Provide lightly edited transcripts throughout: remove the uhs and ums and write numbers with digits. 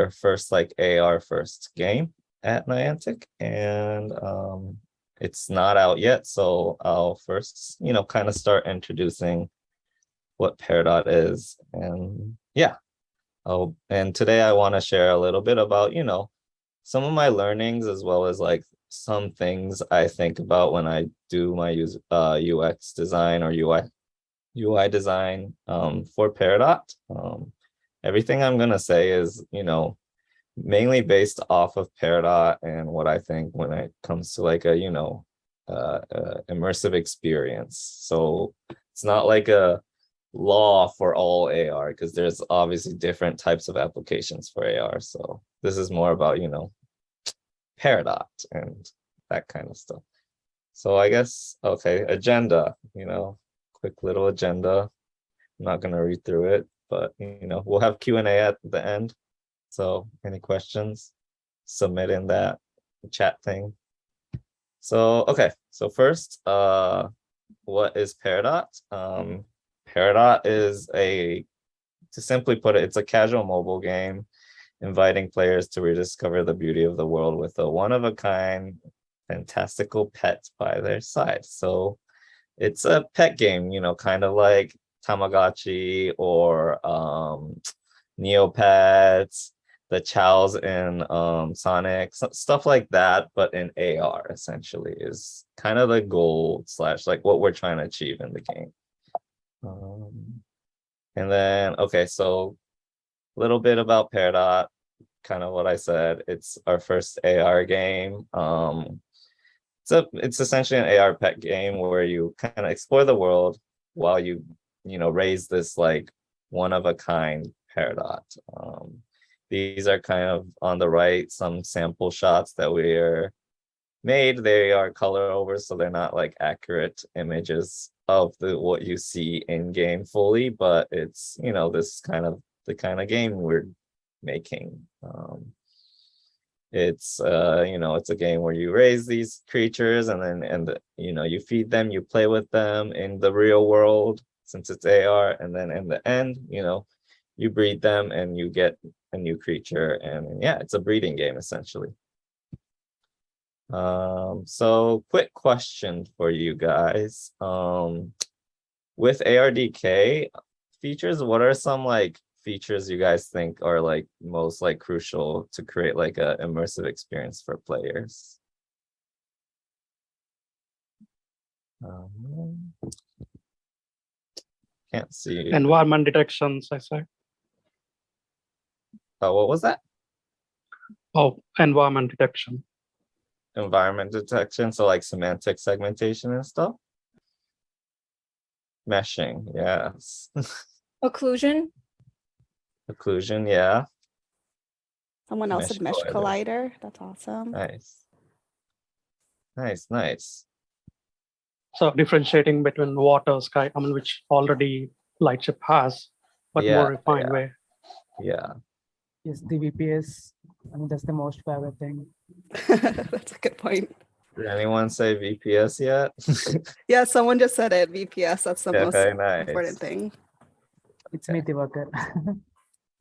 our first like AR first game at Niantic, and it's not out yet. So I'll first, kind of start introducing what Peridot is, and yeah. Oh, and today I want to share a little bit about, some of my learnings as well as like some things I think about when I do my UX design or UI design for Peridot. Everything I'm gonna say is, mainly based off of Peridot and what I think when it comes to like a, immersive experience. So it's not like a law for all AR because there's obviously different types of applications for AR. So this is more about, Peridot and that kind of stuff. So I guess, okay, agenda, quick little agenda. I'm not going to read through it, but, we'll have Q&A at the end. So any questions, submit in that chat thing. So, okay. So first, what is Peridot? Peridot is to simply put it, it's a casual mobile game inviting players to rediscover the beauty of the world with a one-of-a-kind fantastical pet by their side. So it's a pet game, kind of like Tamagotchi or Neopets, the Chows in Sonic, stuff like that, but in AR essentially is kind of the goal / like what we're trying to achieve in the game. And then, okay, so a little bit about Peridot, kind of what I said. It's our first AR game. It's essentially an AR pet game where you kind of explore the world while you raise this like one of a kind Peridot. These are kind of on the right, some sample shots that we're made. They are color over, so they're not like accurate images of what you see in game fully, but it's this kind of the kind of game we're making. It's it's a game where you raise these creatures and then you feed them, you play with them in the real world since it's AR, and then in the end you breed them and you get a new creature, and yeah, it's a breeding game essentially. So quick question for you guys. With ARDK features, what are some like features you guys think are like most like crucial to create like a immersive experience for players? Can't see. Environment detections, I said. Oh, what was that? Oh, environment detection. Environment detection, so like semantic segmentation and stuff. Meshing, yes. Occlusion. Occlusion, yeah. Someone else said mesh collider. That's awesome. Nice. So differentiating between water, sky, which already Lightship has, but more refined way. Yeah. Yes, the VPS. That's the most favorite thing. That's a good point. Did anyone say VPS yet? Yeah, someone just said it. VPS. That's the most nice. important thing. It's me, Diwakar.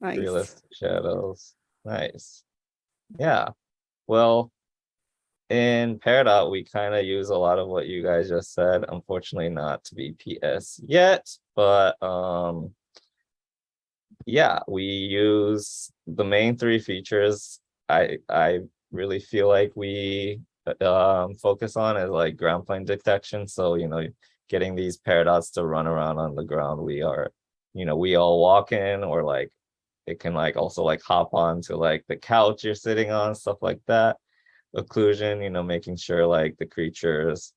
Nice. Realistic shadows. Nice. Yeah. Well, in Peridot, we kind of use a lot of what you guys just said. Unfortunately, not to VPS yet, but yeah, we use the main three features. I really feel like we focus on is like ground plane detection. So getting these Peridots to run around on the ground. We all walk in, or like it can like also like hop on to like the couch you're sitting on, stuff like that. Occlusion, making sure like the creatures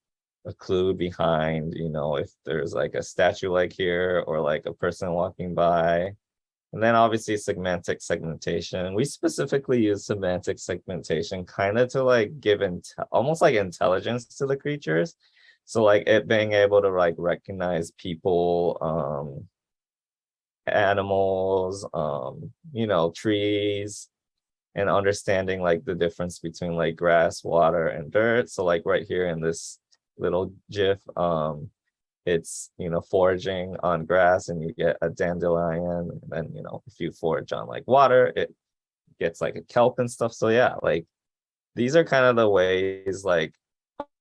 occlude behind, if there's like a statue like here or like a person walking by. And then obviously semantic segmentation. We specifically use semantic segmentation kind of to like give almost like intelligence to the creatures. So like it being able to like recognize people, animals, trees, and understanding like the difference between like grass, water, and dirt. So like right here in this little GIF, it's foraging on grass and you get a dandelion, and then if you forage on like water, it gets like a kelp and stuff. So yeah, like these are kind of the ways like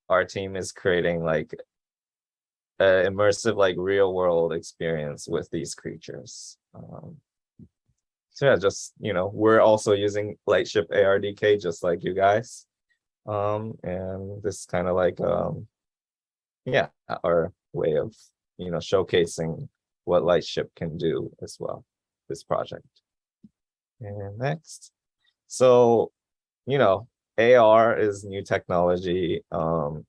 our team is creating like an immersive like real world experience with these creatures. So yeah, just we're also using Lightship ARDK just like you guys. And this kind of like yeah, our way of showcasing what Lightship can do as well, this project. And next. So, AR is new technology.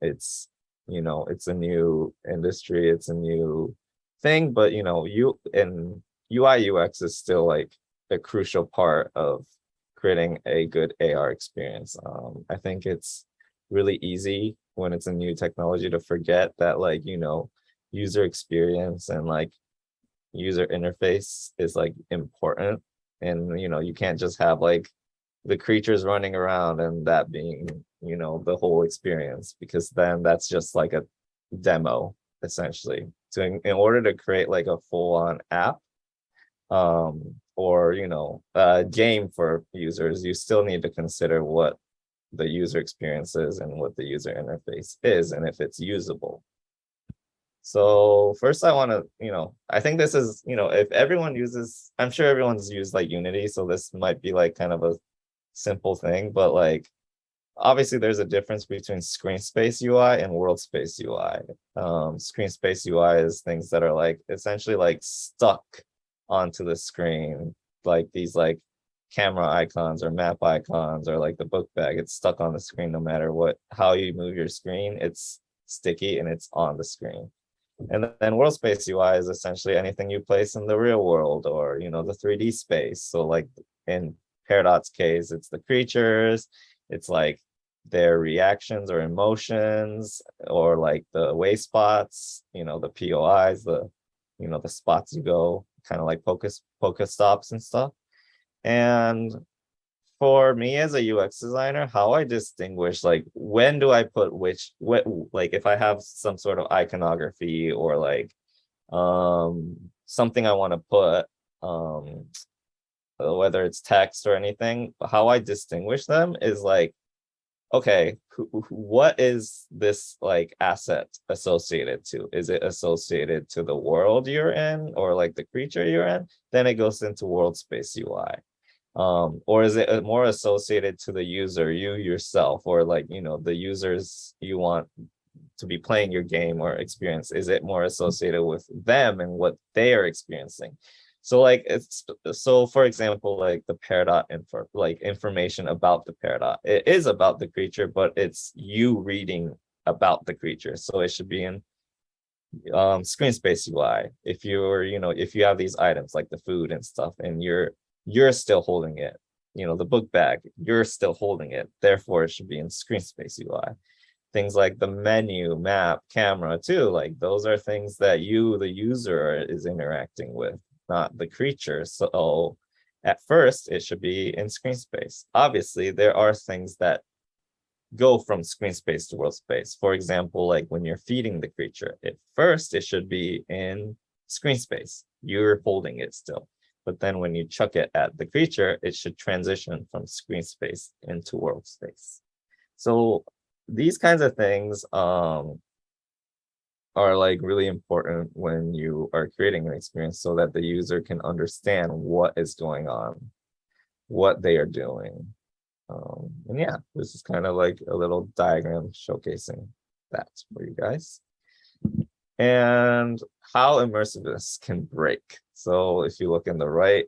It's a new industry, it's a new thing, but UI UX is still like a crucial part of creating a good AR experience. I think it's really easy when it's a new technology to forget that like, user experience and like user interface is like important. And you can't just have like the creatures running around and that being the whole experience, because then that's just like a demo essentially. So in order to create like a full-on app or a game for users, you still need to consider what the user experience is and what the user interface is and if it's usable. So first I want to, I think this is, if everyone uses, I'm sure everyone's used like Unity, so this might be like kind of a simple thing, but like obviously there's a difference between screen space UI and world space UI. Screen space UI is things that are like essentially like stuck onto the screen, like these like camera icons or map icons or like the book bag. It's stuck on the screen no matter how you move your screen, it's sticky and it's on the screen. And then world space UI is essentially anything you place in the real world or the 3D space. So like in Peridot's case, it's the creatures, it's like their reactions or emotions, or like the way spots, the POIs, the spots you go, kind of like Poke stops and stuff. And for me as a UX designer, how I distinguish like when do I put what like if I have some sort of iconography or like something I want to put, whether it's text or anything, how I distinguish them is like, okay, what is this like asset associated to? Is it associated to the world you're in or like the creature you're in? Then it goes into world space UI. Or is it more associated to the user, you yourself, or like the users you want to be playing your game or experience? Is it more associated with them and what they are experiencing? So like for example, like the Peridot info, like information about the Peridot, it is about the creature, but it's you reading about the creature, so it should be in screen space UI. If if you have these items like the food and stuff and you're still holding it, the book bag, you're still holding it, therefore it should be in screen space UI. Things like the menu, map, camera too, like those are things that the user is interacting with, not the creature. So at first it should be in screen space. Obviously there are things that go from screen space to world space. For example, like when you're feeding the creature, at first it should be in screen space, you're holding it still. But then when you chuck it at the creature, it should transition from screen space into world space. So these kinds of things are like really important when you are creating an experience, so that the user can understand what is going on, what they are doing. And yeah, this is kind of like a little diagram showcasing that for you guys. And how immersive this can break. So if you look in the right,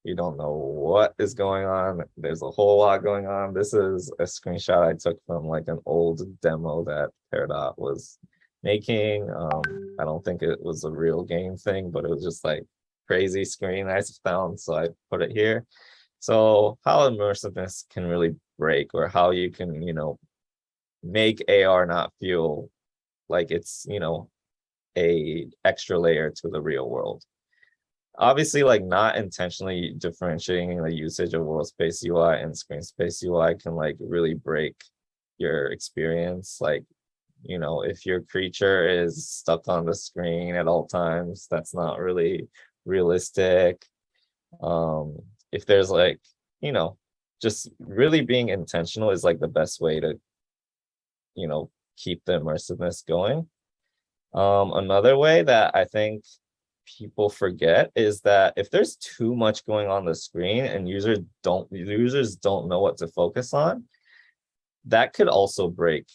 you don't know what is going on. There's a whole lot going on. This is a screenshot I took from like an old demo that Peridot was making. I don't think it was a real game thing, but it was just like crazy screen I found, so I put it here. So how immersiveness can really break, or how you can, make AR not feel like it's, a extra layer to the real world. Obviously, like not intentionally differentiating the usage of world space UI and screen space UI can like really break your experience. Like, if your creature is stuck on the screen at all times, that's not really realistic. If there's like, just really being intentional is like the best way to, keep the immersiveness going. Another way that I think people forget is that if there's too much going on the screen and users don't know what to focus on, that could also break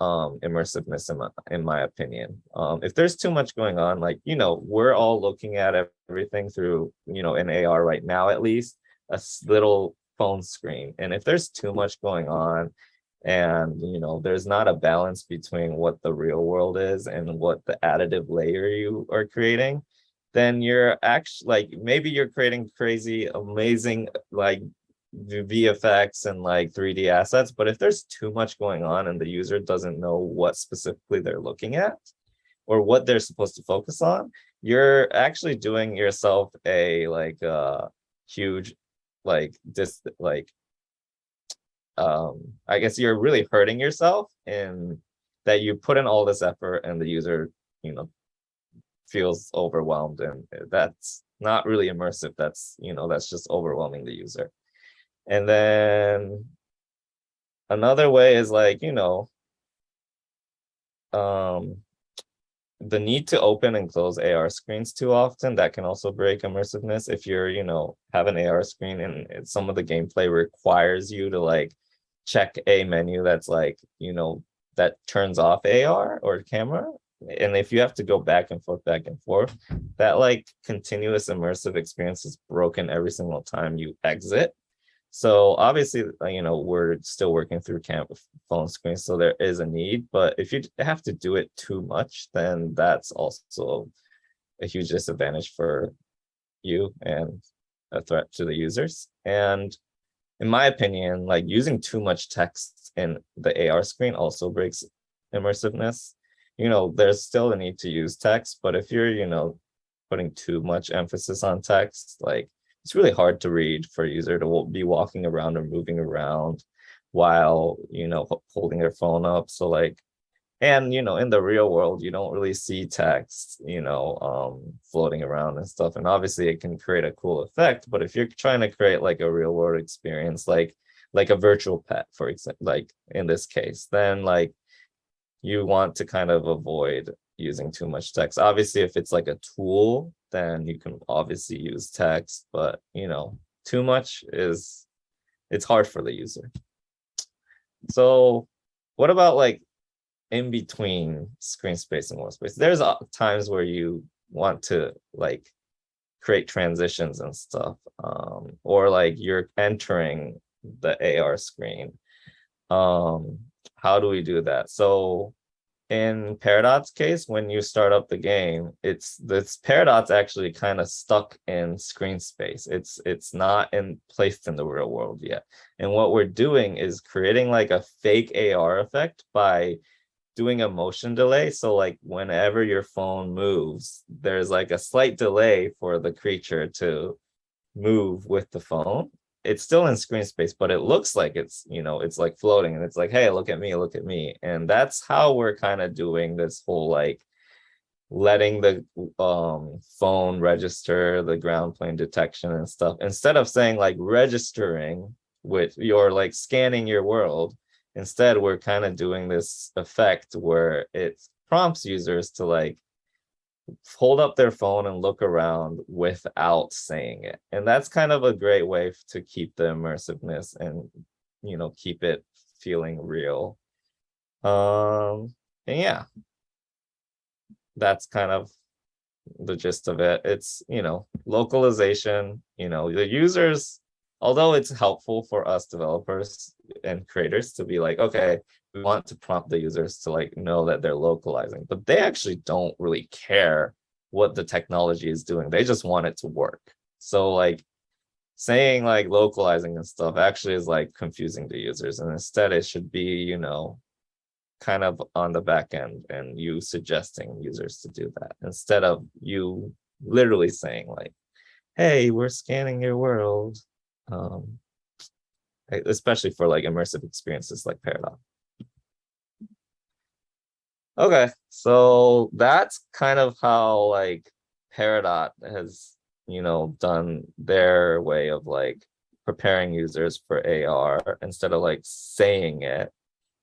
immersiveness in my opinion. If there's too much going on, like, we're all looking at everything through, an AR right now, at least little phone screen. And if there's too much going on and, there's not a balance between what the real world is and what the additive layer you are creating, then you're actually like, maybe you're creating crazy, amazing, like VFX and like 3D assets, but if there's too much going on and the user doesn't know what specifically they're looking at or what they're supposed to focus on, you're actually doing yourself a huge I guess you're really hurting yourself in that you put in all this effort and the user, feels overwhelmed, and that's not really immersive. That's just overwhelming the user. And then another way is like, the need to open and close AR screens too often, that can also break immersiveness. If you're, have an AR screen and some of the gameplay requires you to like check a menu that's like, that turns off AR or camera. And if you have to go back and forth, that like continuous immersive experience is broken every single time you exit. So obviously, we're still working through phone screens, so there is a need. But if you have to do it too much, then that's also a huge disadvantage for you and a threat to the users. And in my opinion, like using too much text in the AR screen also breaks immersiveness. There's still a need to use text, but if you're, putting too much emphasis on text, like it's really hard to read for a user to be walking around or moving around while, holding their phone up. So like, and, in the real world, you don't really see text, floating around and stuff. And obviously it can create a cool effect, but if you're trying to create like a real world experience, like a virtual pet, for example, like in this case, then like you want to kind of avoid using too much text. Obviously, if it's like a tool, then you can obviously use text, but too much it's hard for the user. So what about like in between screen space and wall space? There's times where you want to like create transitions and stuff, or like you're entering the AR screen. How do we do that? So in Peridot's case, when you start up the game, this Peridot's actually kind of stuck in screen space. It's not placed in the real world yet. And what we're doing is creating like a fake AR effect by doing a motion delay. So like whenever your phone moves, there's like a slight delay for the creature to move with the phone. It's still in screen space, but it looks like it's like floating, and it's like, hey, look at me. And that's how we're kind of doing this whole like letting the phone register the ground plane detection and stuff, instead of saying like registering with your like scanning your world. Instead, we're kind of doing this effect where it prompts users to like hold up their phone and look around without saying it. And that's kind of a great way to keep the immersiveness and, keep it feeling real. And yeah, that's kind of the gist of it. It's, localization, the users, although it's helpful for us developers and creators to be like, okay, we want to prompt the users to like know that they're localizing, but they actually don't really care what the technology is doing. They just want it to work. So like saying like localizing and stuff actually is like confusing the users, and instead it should be, kind of on the back end and you suggesting users to do that instead of you literally saying like, hey, we're scanning your world. Especially for like immersive experiences like Peridot. Okay, so that's kind of how like Peridot has, done their way of like preparing users for AR instead of like saying it.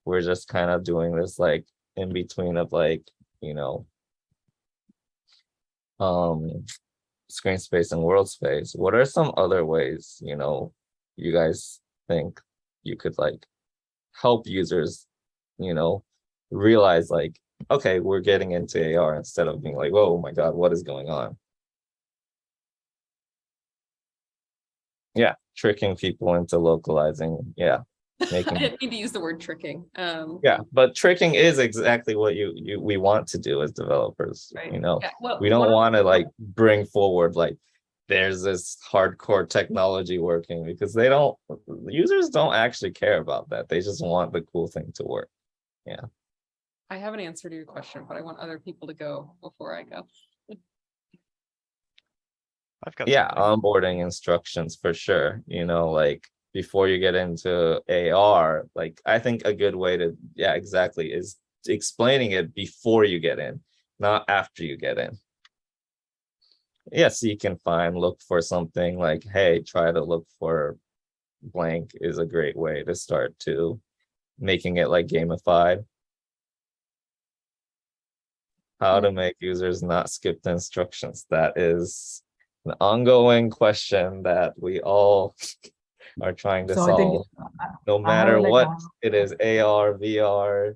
We're just kind of doing this like in between of like, screen space and world space. What are some other ways, you guys think you could like help users, realize like, okay, we're getting into AR instead of being like, oh my God, what is going on? Yeah, tricking people into localizing. Yeah, I making didn't mean to use the word tricking. yeah, but tricking is exactly what we want to do as developers. Right. Yeah, well, we don't want to like bring forward like there's this hardcore technology working, because users don't actually care about that. They just want the cool thing to work. Yeah. I have an answer to your question, but I want other people to go before I go. I've got onboarding instructions for sure. Like before you get into AR, like I think a good way to, exactly, is explaining it before you get in, not after you get in. Yes, you can look for something like, hey, try to look for blank is a great way to start to making it like gamified. How to make users not skip the instructions. That is an ongoing question that we all are trying to So I think solve. No I have matter like what it is, AR, VR,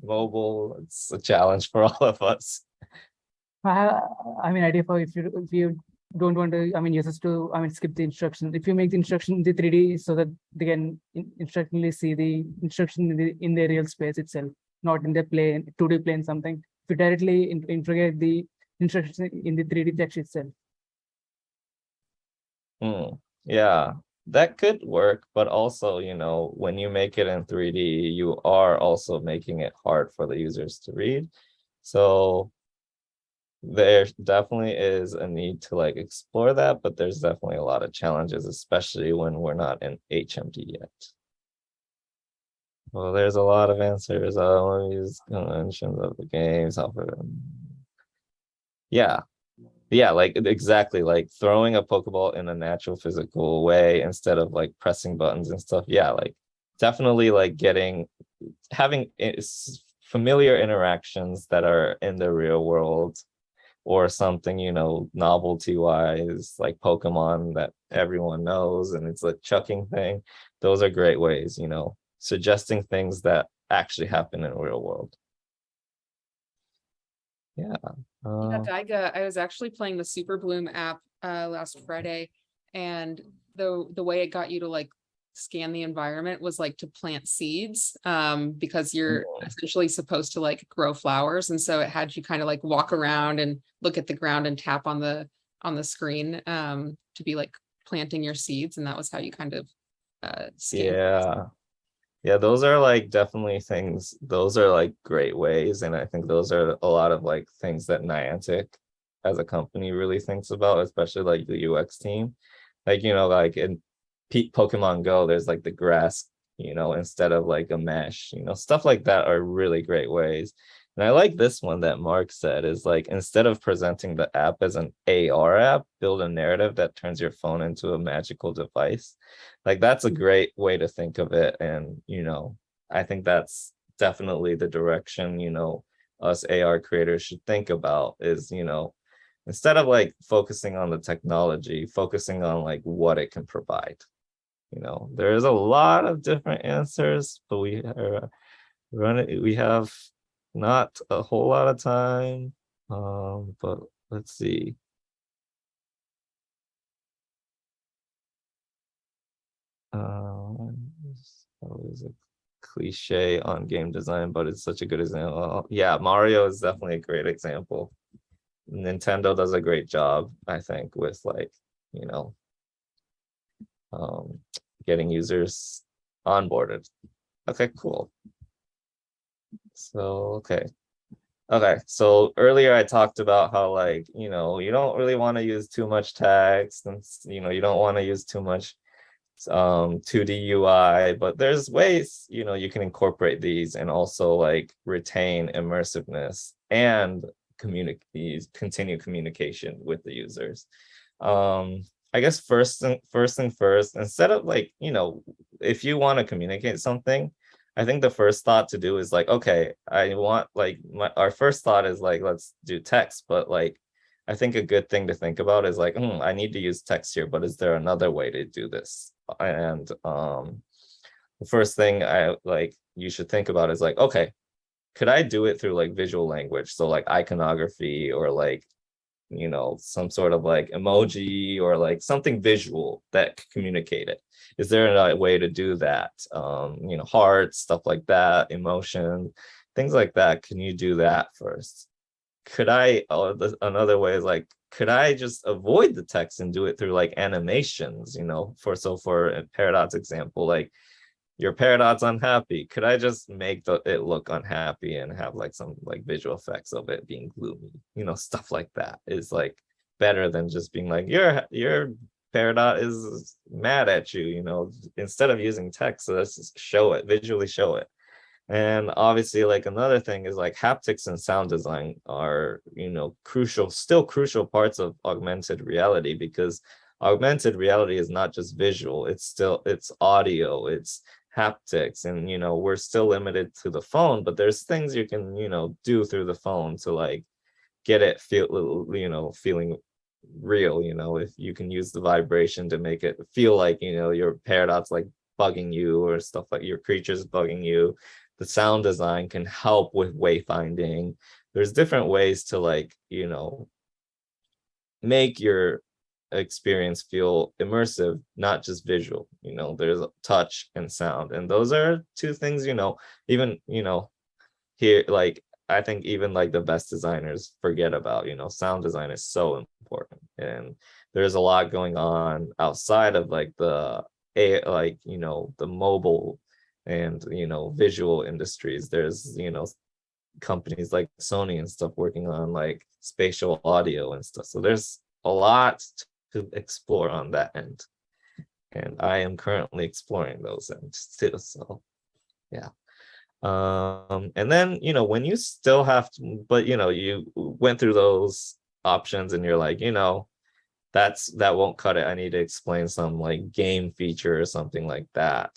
mobile, it's a challenge for all of us. I have, idea for if you don't want to, users to, skip the instruction. If you make the instruction in the 3D so that they can instructionally see the instruction in the real space itself, not in the plane, 2D plane something. If you directly integrate the instruction in the 3D text itself. Yeah, that could work, but also, when you make it in 3D, you are also making it hard for the users to read. So there definitely is a need to like explore that, but there's definitely a lot of challenges, especially when we're not in HMD yet. Well, there's a lot of answers. These conventions of the games. Yeah, like exactly, like throwing a Pokeball in a natural physical way instead of like pressing buttons and stuff. Yeah, like definitely like having familiar interactions that are in the real world, or something, novelty wise, like Pokemon that everyone knows, and it's a chucking thing. Those are great ways, suggesting things that actually happen in the real world. Yeah. Daiga, I was actually playing the Super Bloom app last Friday, and the way it got you to like scan the environment was like to plant seeds, because you're essentially supposed to like grow flowers, and so it had you kind of like walk around and look at the ground and tap on the screen to be like planting your seeds, and that was how you kind of scan. Yeah, those are like definitely things. Those are like great ways, and I think those are a lot of like things that Niantic as a company really thinks about, especially like the UX team. Like, like in Pokemon Go, there's like the grass, instead of like a mesh, stuff like that are really great ways. And I like this one that Mark said, is like, instead of presenting the app as an AR app, build a narrative that turns your phone into a magical device. Like that's a great way to think of it. And, I think that's definitely the direction, us AR creators should think about, is, instead of like focusing on the technology, focusing on like what it can provide. There's a lot of different answers, but we have not a whole lot of time. But let's see. Always a cliche on game design, but it's such a good example. Yeah, Mario is definitely a great example. Nintendo does a great job, I think, with like, getting users onboarded. Okay, cool. So, okay, so earlier I talked about how like, you don't really want to use too much text, and you don't want to use too much 2D UI, but there's ways, you can incorporate these and also like retain immersiveness and continue communication with the users. I guess first, instead of like, if you want to communicate something, I think the first thought to do is like, okay, I want like our first thought is like, let's do text, but like, I think a good thing to think about is like, I need to use text here, but is there another way to do this? And the first thing you should think about is like, okay, could I do it through like visual language? So like iconography or like, some sort of like emoji or like something visual that could communicate it. Is there a way to do that? Hearts, stuff like that, emotion, things like that. Can you do that first? Could I, another way is like, could I just avoid the text and do it through like animations, for Peridot's example, like your Peridot's unhappy. Could I just make it look unhappy and have like some like visual effects of it being gloomy? Stuff like that is like better than just being like your Peridot is mad at you. Instead of using text, so let's just show it, visually show it. And obviously, like another thing is like haptics and sound design are, still crucial parts of augmented reality, because augmented reality is not just visual, it's audio, it's haptics, and we're still limited to the phone, but there's things you can, do through the phone to like get it feeling real. If you can use the vibration to make it feel like, your Peridot's like bugging you or stuff, like your creature's bugging you. The sound design can help with wayfinding. There's different ways to like, make your experience feel immersive, not just visual. There's touch and sound, and those are two things, even, here, like, I think even like the best designers forget about. Sound design is so important, and there's a lot going on outside of like the the mobile and visual industries. There's companies like Sony and stuff working on like spatial audio and stuff, so there's a lot to explore on that end, and I am currently exploring those ends too. So yeah. And then when you still have to, but you went through those options and you're like, that won't cut it, I need to explain some like game feature or something like that.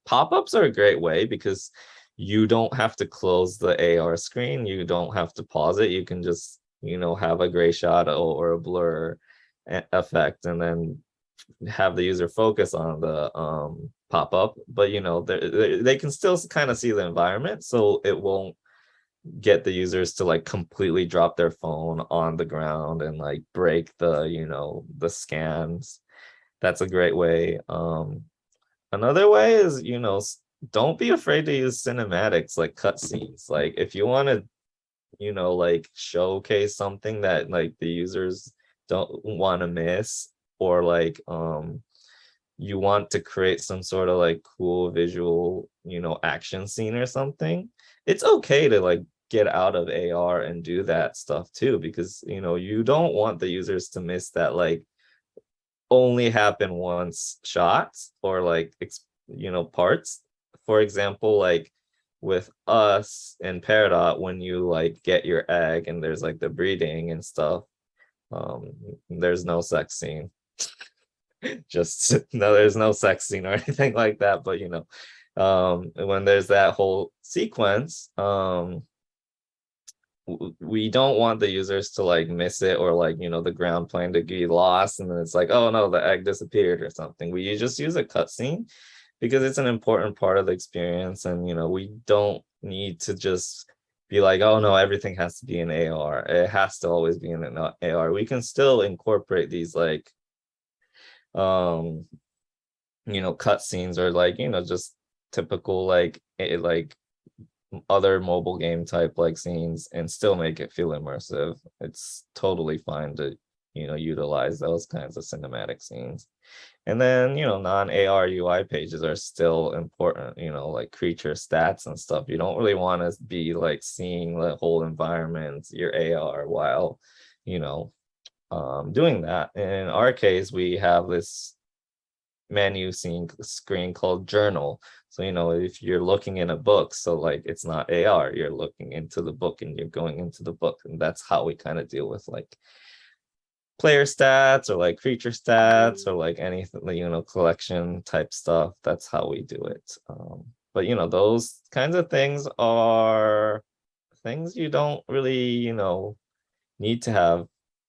Pop-ups are a great way because you don't have to close the AR screen, you don't have to pause it, you can just have a gray shadow or a blur effect, and then have the user focus on the pop-up, but they can still kind of see the environment, so it won't get the users to like completely drop their phone on the ground and like break the scans. That's a great way. Another way is don't be afraid to use cinematics, like cutscenes. Like if you want to like showcase something that like the users don't want to miss, or like you want to create some sort of like cool visual action scene or something, it's okay to like get out of AR and do that stuff too, because you don't want the users to miss that like only happen once shots, or like parts. For example, like with us in Peridot, when you like get your egg and there's like the breeding and stuff, there's no sex scene. Just no, there's no sex scene or anything like that, but when there's that whole sequence, we don't want the users to like miss it, or like the ground plane to get lost and then it's like, oh no, the egg disappeared or something. We just use a cutscene because it's an important part of the experience, and we don't need to just be like, oh no, everything has to be in AR, it has to always be in an AR. We can still incorporate these like cutscenes, or like just typical like other mobile game type like scenes, and still make it feel immersive. It's totally fine to utilize those kinds of cinematic scenes. And then non-AR UI pages are still important, like creature stats and stuff. You don't really want to be like seeing the whole environment, your AR, while doing that. In our case, we have this menu screen called journal. So if you're looking in a book, so like it's not AR, you're looking into the book and you're going into the book, and that's how we kind of deal with like player stats or like creature stats or like anything, collection type stuff. That's how we do it. But those kinds of things are things you don't really, need to have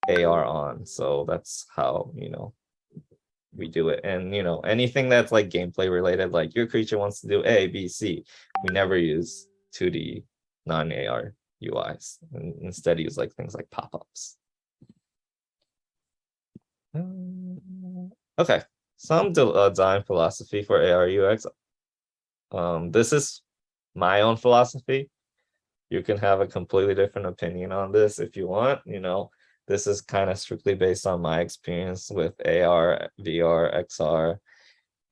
AR on. So that's how, we do it. And anything that's like gameplay related, like your creature wants to do A, B, C, we never use 2D non-AR UIs, and instead use like things like pop-ups. Okay, some design philosophy for AR UX. This is my own philosophy. You can have a completely different opinion on this if you want. This is kind of strictly based on my experience with AR, VR, XR,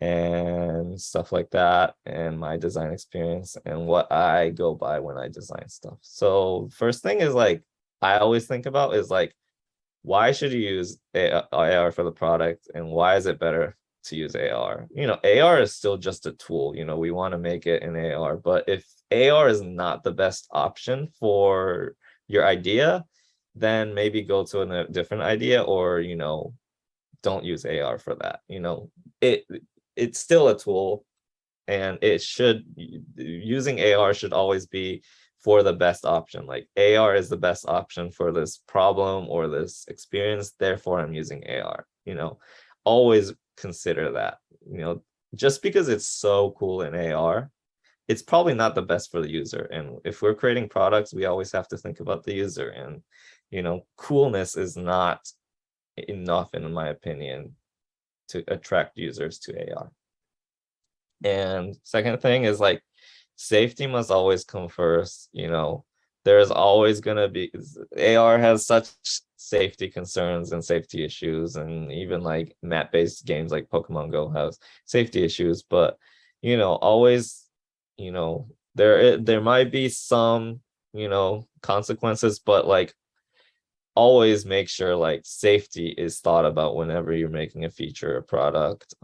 and stuff like that, and my design experience and what I go by when I design stuff. So first thing is like, I always think about is like, why should you use AR for the product, and why is it better to use AR? AR is still just a tool. We want to make it an AR, but if AR is not the best option for your idea, then maybe go to a different idea, or don't use AR for that. It's still a tool, and using AR should always be for the best option. Like AR is the best option for this problem or this experience, therefore I'm using AR. Always consider that. Just because it's so cool in AR, it's probably not the best for the user. And if we're creating products, we always have to think about the user. And coolness is not enough, in my opinion, to attract users to AR. And second thing is like, safety must always come first. There's always going to be, AR has such safety concerns and safety issues, and even like map-based games like Pokemon Go has safety issues, but always, there might be some consequences, but like, always make sure like safety is thought about whenever you're making a feature or product.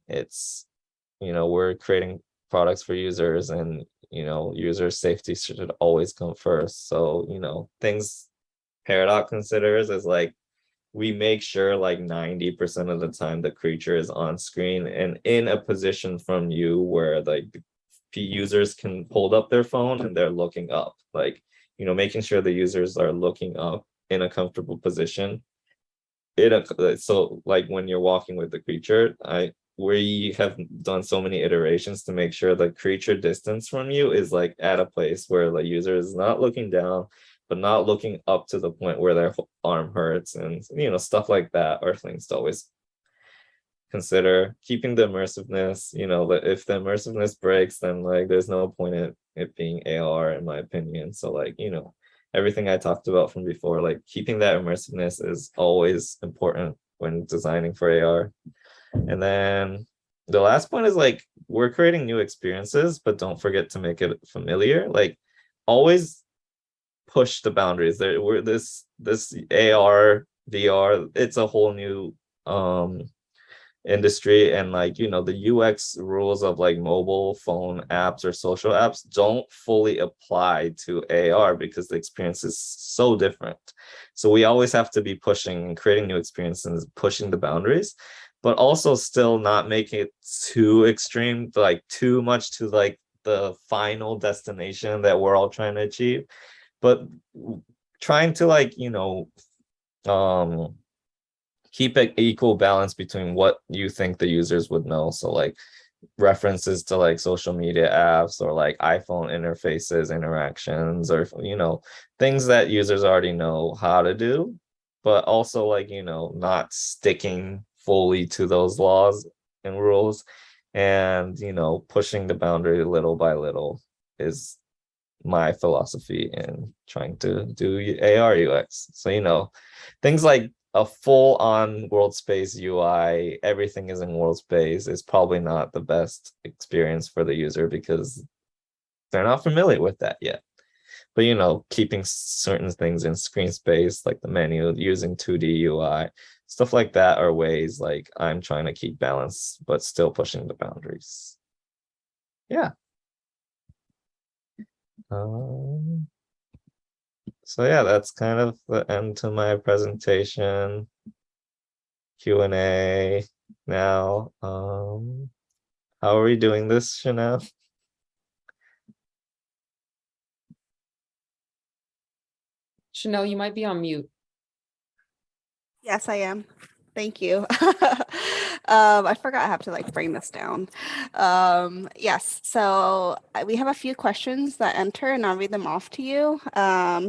It's we're creating products for users, and user safety should always come first. So things Paradox considers is like, we make sure like 90% of the time the creature is on screen and in a position from you where like the users can hold up their phone and they're looking up, like making sure the users are looking up in a comfortable position. So like when you're walking with the creature, we have done so many iterations to make sure the creature distance from you is like at a place where the user is not looking down, but not looking up to the point where their arm hurts, and stuff like that are things to always consider. Keeping the immersiveness, if the immersiveness breaks, then like there's no point in it being AR, in my opinion. So like, everything I talked about from before, like keeping that immersiveness is always important when designing for AR. And then the last point is like, we're creating new experiences, but don't forget to make it familiar. Like always push the boundaries. We're this AR, VR, it's a whole new industry, and like the UX rules of like mobile phone apps or social apps don't fully apply to AR because the experience is so different. So we always have to be pushing and creating new experiences, pushing the boundaries, but also still not making it too extreme, like too much to like the final destination that we're all trying to achieve, but trying to like keep an equal balance between what you think the users would know. So like references to like social media apps or like iPhone interfaces, interactions, or things that users already know how to do, but also like not sticking fully to those laws and rules, and pushing the boundary little by little is my philosophy in trying to do AR UX. So things like a full-on world space UI, everything is in world space, is probably not the best experience for the user because they're not familiar with that yet. But keeping certain things in screen space, like the menu, using 2D UI, stuff like that are ways like I'm trying to keep balance but still pushing the boundaries. Yeah. So yeah, that's kind of the end to my presentation. Q&A now. How are we doing this, Chanel? Chanel, you might be on mute. Yes, I am. Thank you. I forgot I have to like bring this down. Yes, so we have a few questions that enter and I'll read them off to you.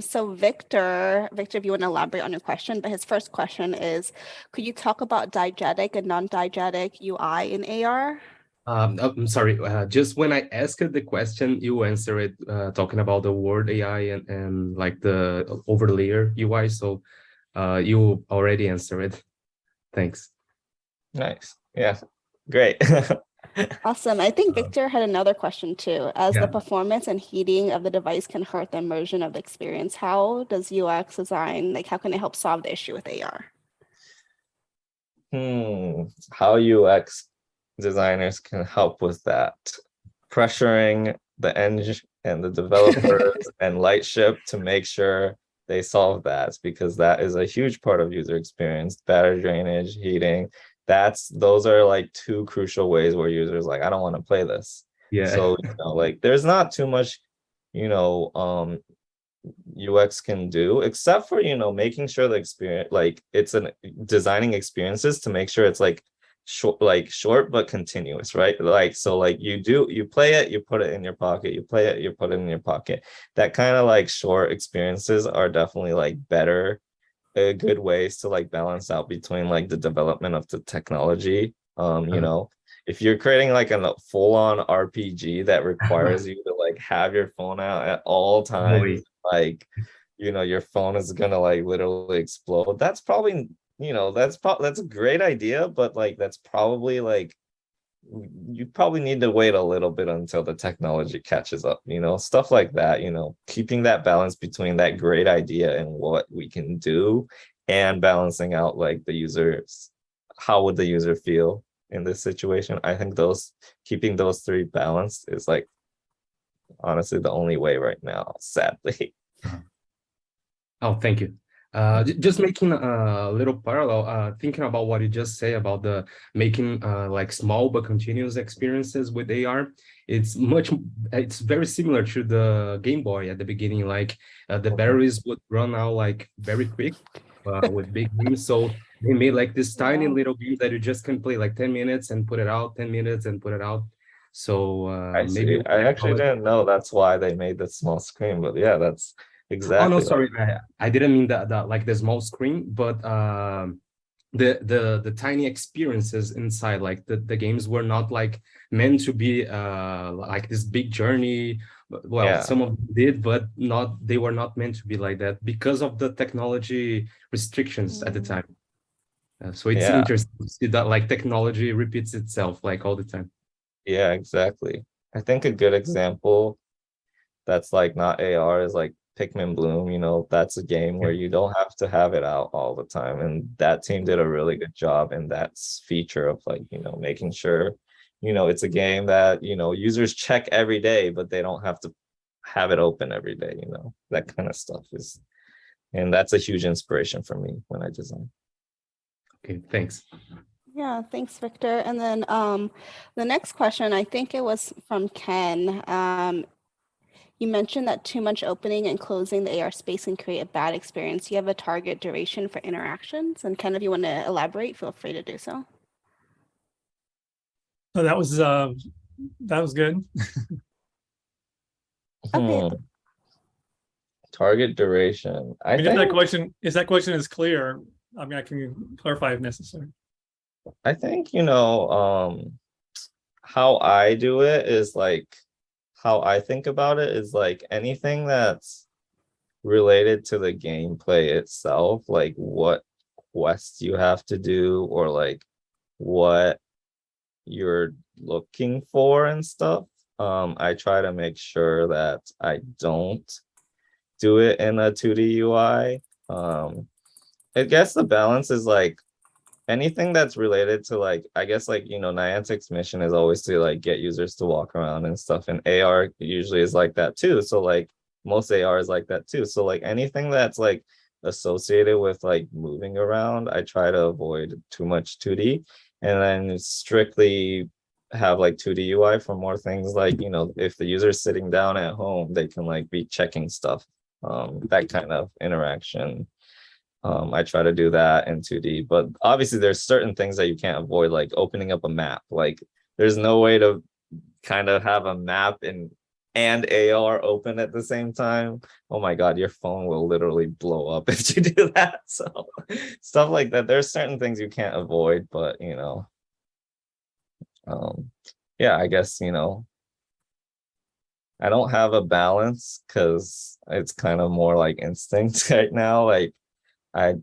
So Victor, if you want to elaborate on your question, but his first question is, could you talk about diegetic and non-diegetic UI in AR? I'm sorry, just when I asked the question, you answer it talking about the word AI and like the overlayer UI. So you already answered it. Thanks. Nice. Yeah, great. Awesome. I think Victor had another question too. As the Yeah. performance and heating of the device can hurt the immersion of the experience, how does UX design, like how can it help solve the issue with AR? How UX designers can help with that. Pressuring the engine and the developers and Lightship to make sure they solve that, because that is a huge part of user experience. Battery drainage, heating, those are like two crucial ways where users like, I don't want to play this. Yeah. So, like there's not too much, UX can do, except for making sure the experience, like it's designing experiences to make sure it's like short but continuous, right? Like so like you play it, you put it in your pocket, you play it, you put it in your pocket. That kind of like short experiences are definitely like better, good ways to like balance out between like the development of the technology. If you're creating like a full-on RPG that requires you to like have your phone out at all times, like your phone is gonna like literally explode, that's probably that's a great idea, but like that's probably like you probably need to wait a little bit until the technology catches up, stuff like that. Keeping that balance between that great idea and what we can do, and balancing out like the users, how would the user feel in this situation. I think keeping those three balanced is like honestly the only way right now, sadly. Oh, thank you. Just making a little parallel, thinking about what you just say about the making like small but continuous experiences with AR. It's very similar to the Game Boy at the beginning. Like the batteries would run out like very quick with big games. So they made like this tiny little game that you just can play like 10 minutes and put it out, 10 minutes and put it out. So maybe I actually didn't know that's why they made the small screen, but yeah, that's exactly. Oh no, sorry, I didn't mean that like the small screen, but the tiny experiences inside, like the games were not like meant to be like this big journey. Well, Yeah. some of them did, but they were not meant to be like that because of the technology restrictions at the time. So it's interesting to see that like technology repeats itself like all the time. Yeah, exactly. I think a good example that's like not AR is like Pikmin Bloom. That's a game where you don't have to have it out all the time, and that team did a really good job in that feature of like making sure it's a game that users check every day, but they don't have to have it open every day. That kind of stuff is, and that's a huge inspiration for me when I design. Okay, thanks. Yeah, thanks, Victor. And then the next question, I think it was from Ken. You mentioned that too much opening and closing the AR space can create a bad experience. You have a target duration for interactions, and Ken, if you want to elaborate, feel free to do so. So that was good. Okay. Target duration. I think if that question is clear, I mean, I can clarify if necessary. I think how I do it is like, how I think about it is like anything that's related to the gameplay itself, like what quests you have to do, or like what you're looking for and stuff. I try to make sure that I don't do it in a 2D UI. I guess the balance is like anything that's related to like, I guess like, Niantic's mission is always to like get users to walk around and stuff, and AR usually is like that too. So like most AR is like that too. So like anything that's like associated with like moving around, I try to avoid too much 2D, and then strictly have like 2D UI for more things like, you know, if the user's sitting down at home, they can like be checking stuff, that kind of interaction. I try to do that in 2D, but obviously there's certain things that you can't avoid, like opening up a map. Like there's no way to kind of have a map and AR open at the same time. Oh my God, your phone will literally blow up if you do that. So stuff like that. There's certain things you can't avoid, but you know, yeah, I guess, you know, I don't have a balance because it's kind of more like instinct right now. Like I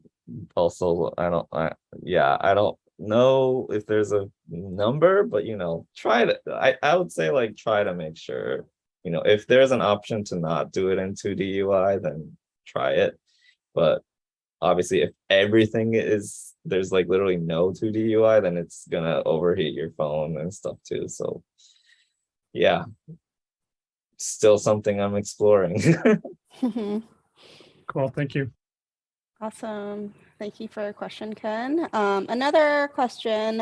yeah, I don't know if there's a number, but you know, I would say like try to make sure, you know, if there's an option to not do it in 2D UI, then try it. But obviously if there's like literally no 2D UI, then it's gonna overheat your phone and stuff too. So yeah, still something I'm exploring. Cool, thank you. Awesome. Thank you for your question, Ken. Another question,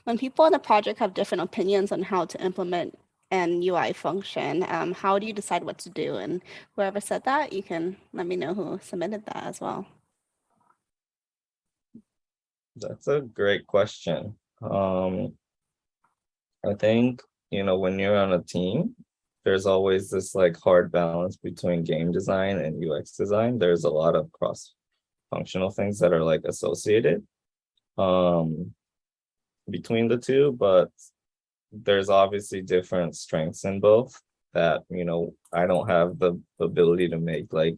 when people in the project have different opinions on how to implement an UI function, how do you decide what to do? And whoever said that, you can let me know who submitted that as well. That's a great question. I think, you know, when you're on a team, there's always this like hard balance between game design and UX design. There's a lot of cross-functional things that are like associated between the two, but there's obviously different strengths in both that, you know, I don't have the ability to make like,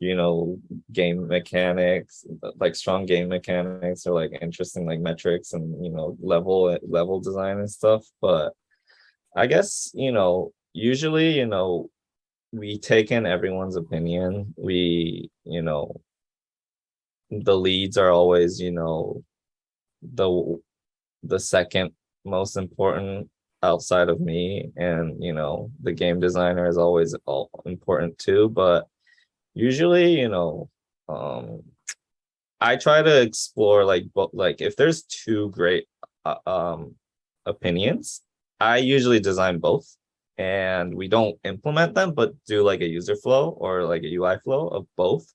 you know, game mechanics, like strong game mechanics or like interesting like metrics and, you know, level design and stuff. But I guess, you know, usually, you know, we take in everyone's opinion. We, you know, the leads are always, you know, the second most important outside of me, and you know, the game designer is always all important too. But usually, you know, I try to explore like if there's two great opinions, I usually design both, and we don't implement them, but do like a user flow or like a UI flow of both.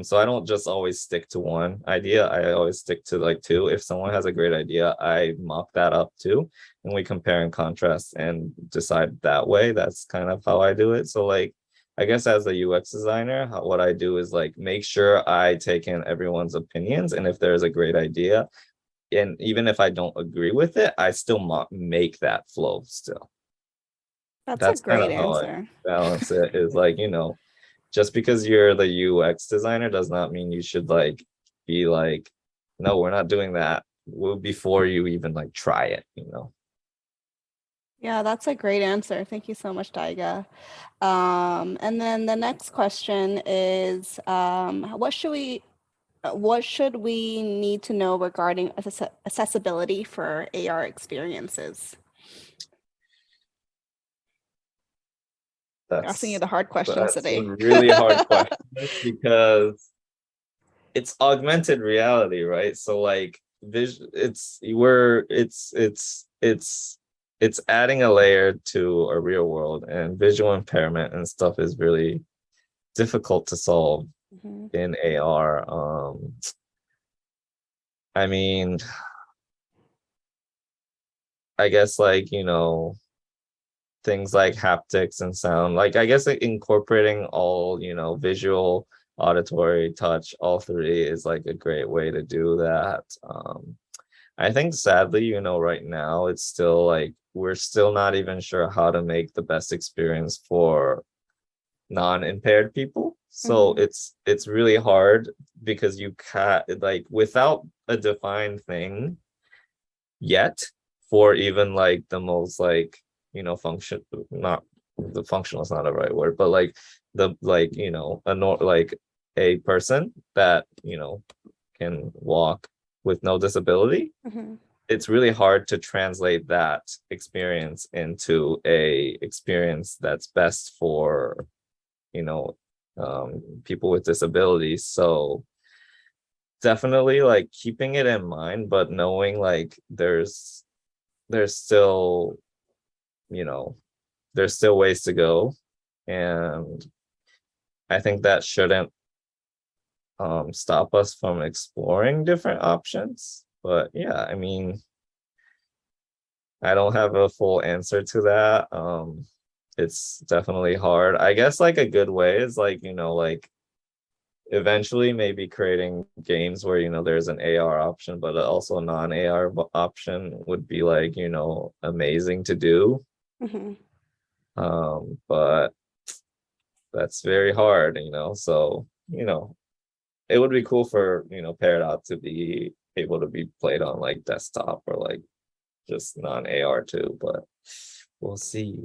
So I don't just always stick to one idea. I always stick to like two. If someone has a great idea, I mock that up too, and we compare and contrast and decide that way. That's kind of how I do it. So like, I guess as a UX designer, what I do is like make sure I take in everyone's opinions, and if there's a great idea, and even if I don't agree with it, I still make that flow still. That's a kind great of how I answer. balance it. Is like, you know, just because you're the UX designer does not mean you should like be like, no, we're not doing that before you even like try it, you know. Yeah, that's a great answer. Thank you so much, Daiga. And then the next question is, what should we need to know regarding accessibility for AR experiences? Asking you the hard questions That's today. a really hard question because it's augmented reality, right? So like it's adding a layer to a real world, and visual impairment and stuff is really difficult to solve in AR. I mean, I guess like, you know, things like haptics and sound, like I guess like incorporating all, you know, visual, auditory, touch, all three is like a great way to do that. I think sadly, you know, right now it's still like we're still not even sure how to make the best experience for non-impaired people. So it's really hard because you can't like without a defined thing yet for even like the most like, you know, not the functional is not a right word, but like the like, you know, like a person that, you know, can walk with no disability. It's really hard to translate that experience into a experience that's best for people with disabilities. So definitely like keeping it in mind, but knowing like there's still, there's still ways to go. And I think that shouldn't stop us from exploring different options. But yeah, I mean, I don't have a full answer to that. It's definitely hard. I guess like a good way is like, like eventually maybe creating games where, there's an AR option, but also a non-AR option would be like, amazing to do. Mhm. But that's very hard, so, it would be cool for, Peridot to be able to be played on like desktop or like just non-AR too, but we'll see.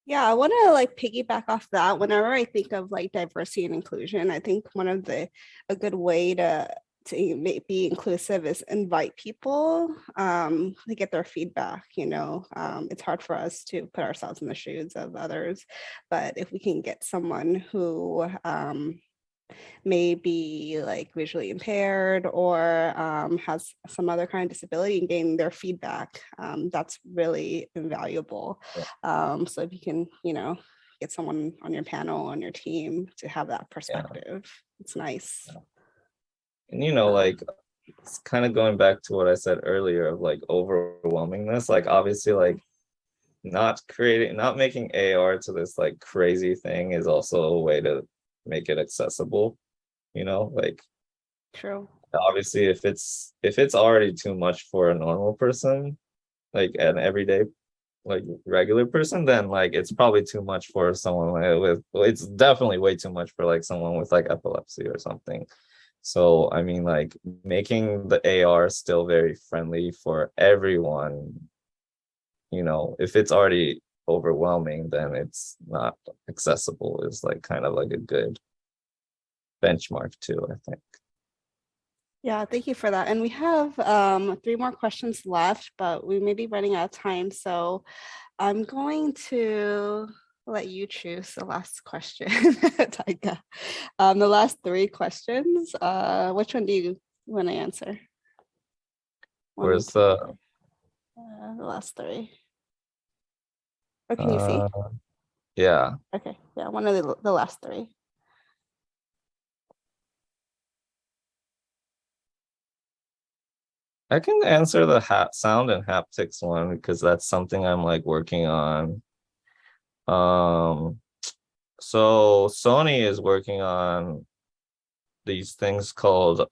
Yeah, I want to like piggyback off that. Whenever I think of like diversity and inclusion, I think a good way to be inclusive is invite people to get their feedback. It's hard for us to put ourselves in the shoes of others, but if we can get someone who may be like visually impaired or has some other kind of disability and getting their feedback, that's really invaluable. So if you can, get someone on your panel, on your team to have that perspective, it's nice. And like it's kind of going back to what I said earlier of like overwhelmingness, like obviously like not making AR to this like crazy thing is also a way to make it accessible, like True. obviously if it's already too much for a normal person, like an everyday like regular person, then like it's probably too much for someone with it's definitely way too much for like someone with like epilepsy or something. So I mean like making the AR still very friendly for everyone, if it's already overwhelming, then it's not accessible is like kind of like a good benchmark too, I think. Yeah, thank you for that. And we have 3 more questions left, but we may be running out of time. So I'm going to let you choose the last question, Taika. The last 3 questions. Which one do you want to answer? Where's the last 3? Or can you see? Yeah. Okay, yeah, one of the last 3. I can answer the sound and haptics one because that's something I'm like working on. So Sony is working on these things called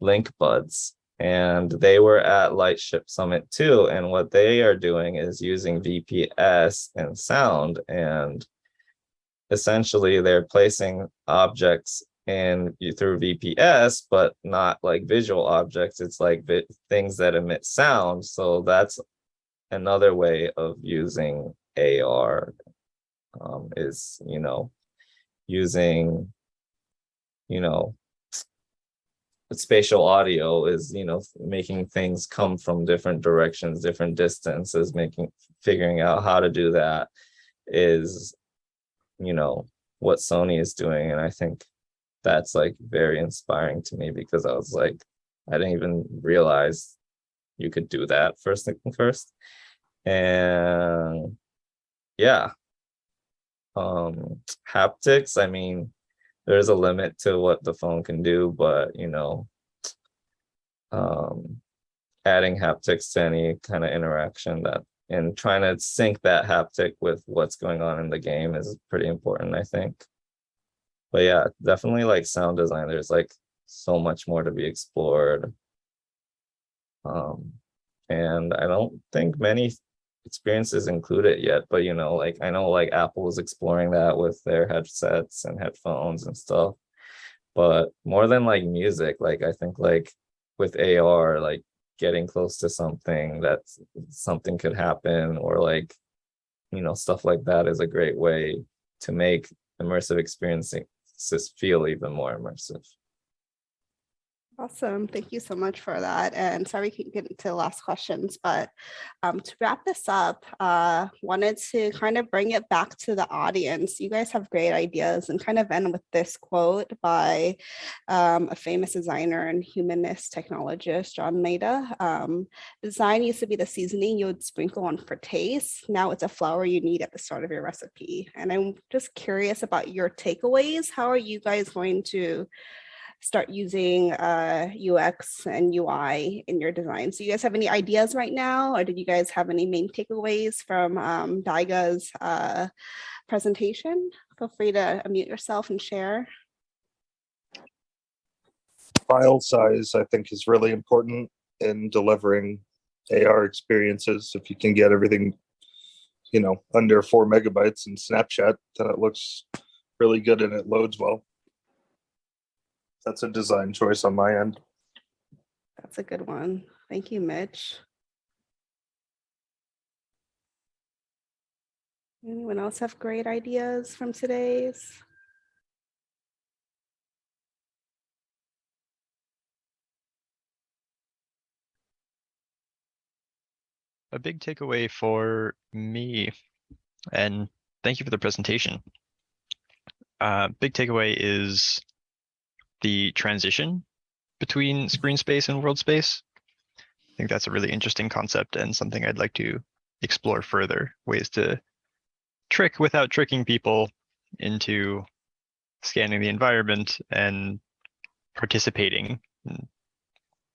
Link Buds, and they were at Lightship Summit too. And what they are doing is using VPS and sound, and essentially they're placing objects in through VPS, but not like visual objects. It's like things that emit sound. So that's another way of using AR, is using spatial audio is making things come from different directions, different distances, figuring out how to do that is what Sony is doing. And I think that's like very inspiring to me because I was like, I didn't even realize you could do that first. And yeah, haptics, I mean, there's a limit to what the phone can do, but adding haptics to any kind of interaction and trying to sync that haptic with what's going on in the game is pretty important, I think. But yeah, definitely like sound design, there's like so much more to be explored. And I don't think many experiences include it yet, but like I know like Apple is exploring that with their headsets and headphones and stuff. But more than like music, like I think like with AR, like getting close to something that something could happen, or like stuff like that is a great way to make immersive experiences feel even more immersive. Awesome. Thank you so much for that. And sorry we can't get into the last questions, but to wrap this up, wanted to kind of bring it back to the audience. You guys have great ideas, and kind of end with this quote by a famous designer and humanist technologist, John Maeda. Design used to be the seasoning you would sprinkle on for taste. Now it's a flour you need at the start of your recipe. And I'm just curious about your takeaways. How are you guys going to start using UX and UI in your design? So you guys have any ideas right now, or did you guys have any main takeaways from Daiga's presentation? Feel free to unmute yourself and share. File size, I think, is really important in delivering AR experiences. If you can get everything, under 4 megabytes in Snapchat, then it looks really good and it loads well. That's a design choice on my end. That's a good one. Thank you, Mitch. Anyone else have great ideas from today's? A big takeaway for me, and thank you for the presentation. Big takeaway is the transition between screen space and world space. I think that's a really interesting concept and something I'd like to explore further, ways to trick without tricking people into scanning the environment and participating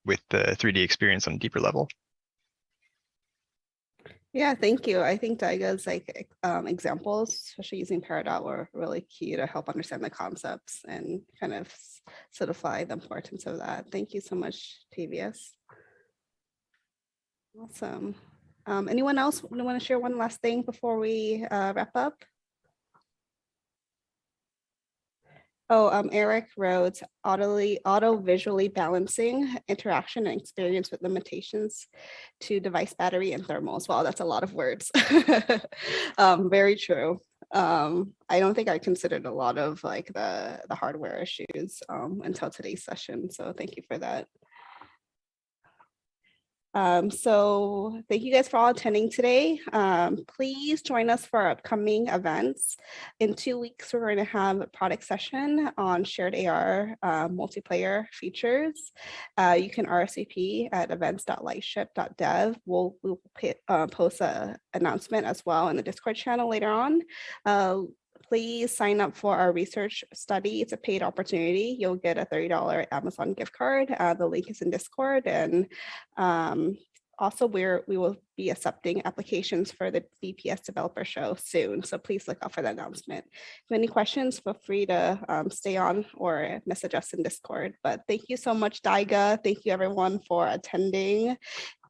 with the 3D experience on a deeper level. Yeah, thank you. I think Daiga's examples, especially using Peridot, were really key to help understand the concepts and kind of solidify the importance of that. Thank you so much, TVS. Awesome. Anyone else want to share one last thing before we wrap up? Oh, Eric wrote auto visually balancing interaction and experience with limitations to device battery and thermals. Wow, that's a lot of words. Very true. I don't think I considered a lot of the hardware issues until today's session. So thank you for that. So thank you guys for all attending today. Please join us for our upcoming events. In 2 weeks, we're going to have a product session on shared AR multiplayer features. You can RSVP at events.lightship.dev. We'll post an announcement as well in the Discord channel later on. Please sign up for our research study. It's a paid opportunity. You'll get a $30 Amazon gift card. The link is in Discord. And also we will be accepting applications for the VPS developer show soon. So please look out for that announcement. If you have any questions, feel free to stay on or message us in Discord. But thank you so much, Daiga. Thank you everyone for attending.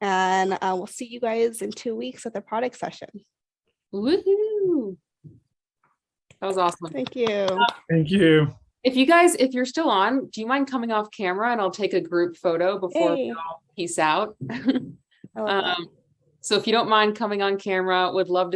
And we'll see you guys in 2 weeks at the product session. Woohoo! That was awesome. Thank you. Thank you. If you're still on, do you mind coming off camera and I'll take a group photo before we all peace out? I love that. So if you don't mind coming on camera, would love to